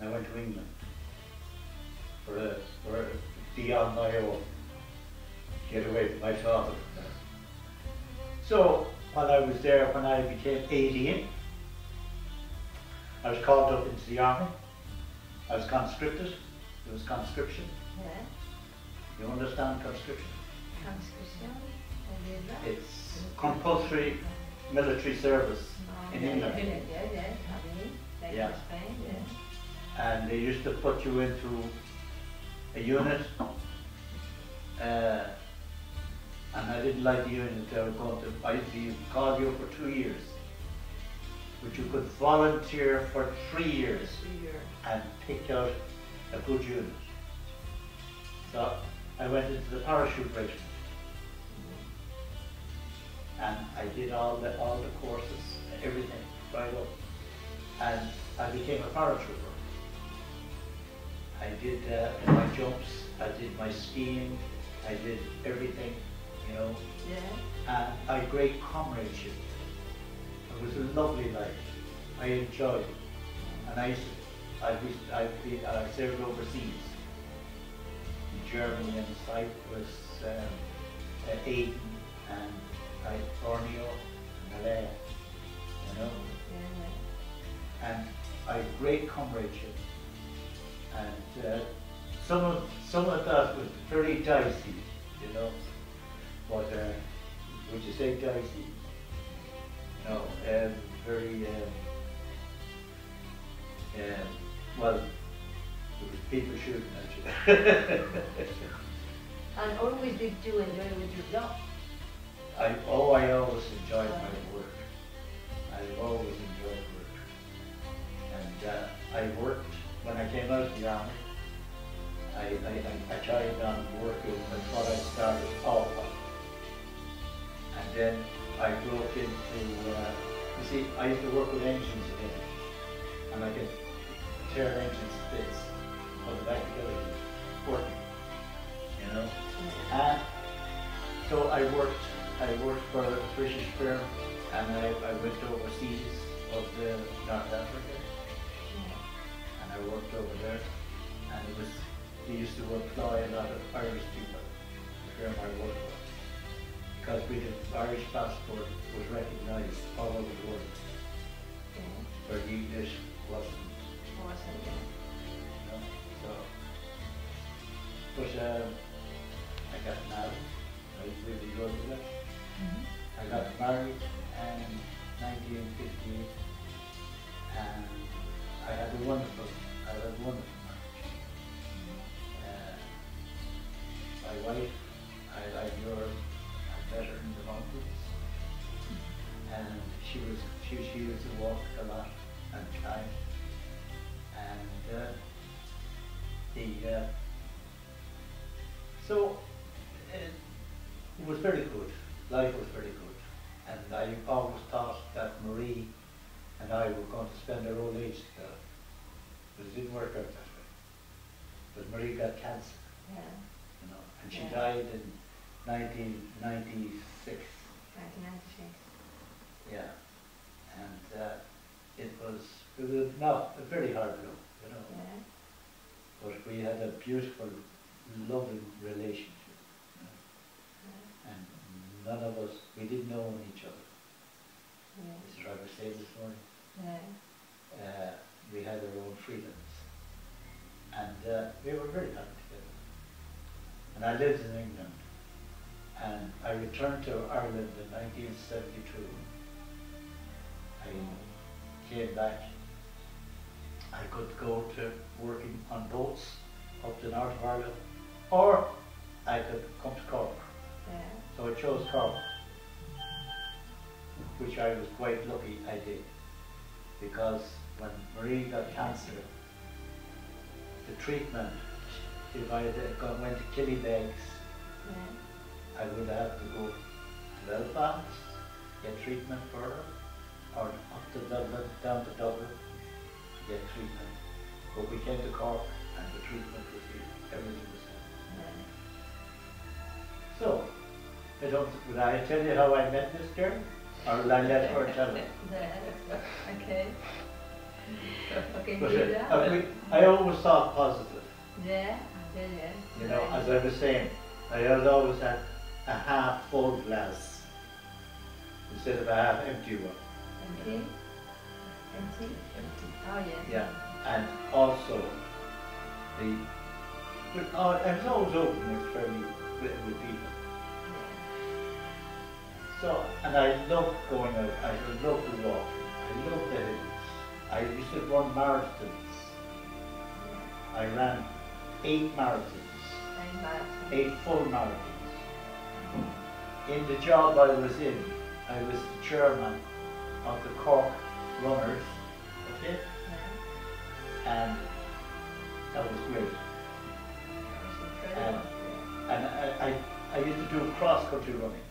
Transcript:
and I went to England for be on my own, get away from my father. So while I was there, when I became 18, I was called up into the army. I was conscripted. It was conscription. Yeah. You understand conscription? Conscription. It's compulsory military service in England. Yeah. And they used to put you into a unit, and I didn't like the unit they were going to. I used to call you for 2 years, but you could volunteer for 3 years and pick out a good unit. So I went into the parachute regiment, and I did all the courses, everything, right up, and I became a paratrooper. I did my jumps, I did my skiing, I did everything, you know. Yeah. And I had great comradeship. It was a lovely life. I enjoyed it, and I served overseas in Germany and Cyprus, Aden, and Borneo, and Malaya, you know. Yeah. And I had great comradeship. And some of that was very dicey, you know. But would you say dicey? No, very. Well, there was people shooting at you. And always did you enjoy what you've done? I always enjoyed my work. I always enjoyed work, and I worked. When I came out of the army, I carried on working with what I started off on. And then I broke into, you see, I used to work with engines again, and I could tear engine bits on the back together, working, you know. And so I worked for a British firm, and I went overseas of the North Africa. I worked over there, and they used to employ a lot of Irish people, the firm I worked with, because the Irish passport was recognised all over the world, where the English wasn't. You know, so, but I got married, right, with the road to that. I got married in 1958, and I had a wonderful marriage. My wife, I knew her, I met her in the mountains, and she used to walk a lot and climb, and so it was very good. Life was very good, and I always thought that Marie and I were going to spend our old age together, but it didn't work out that way. But Marie got cancer, you know, and she died in 1996. 1996. Yeah, and it was not a very hard blow, you know. Yeah. But we had a beautiful, loving relationship, you know? And none of us, we didn't know each other. As Robert said this morning. We had our own freedoms, and we were very happy together. And I lived in England, and I returned to Ireland in 1972. I came back. I could go to working on boats up the north of Ireland, or I could come to Cork. So I chose Cork, which I was quite lucky I did, because when Marie got cancer, the treatment, if I went to Killybegs, I would have to go to Belfast, get treatment for her, or up to Dublin, down to Dublin, get treatment. But we came to Cork, and the treatment was here, everything was here. So, would I tell you how I met this girl? Or will I let her tell it? Okay. Okay, But do that. I always thought positive. Yeah, yeah. You know, as I was saying, I always had a half full glass instead of a half empty one. Empty? Empty? Oh, yes. Yeah, and also I was always open with people. So, and I loved going out, I loved the walking, I loved the hills. I used to run marathons. I ran 8 marathons, 8 full marathons. In the job I was in, I was the chairman of the Cork runners, okay? And that was great. And I used to do cross-country running.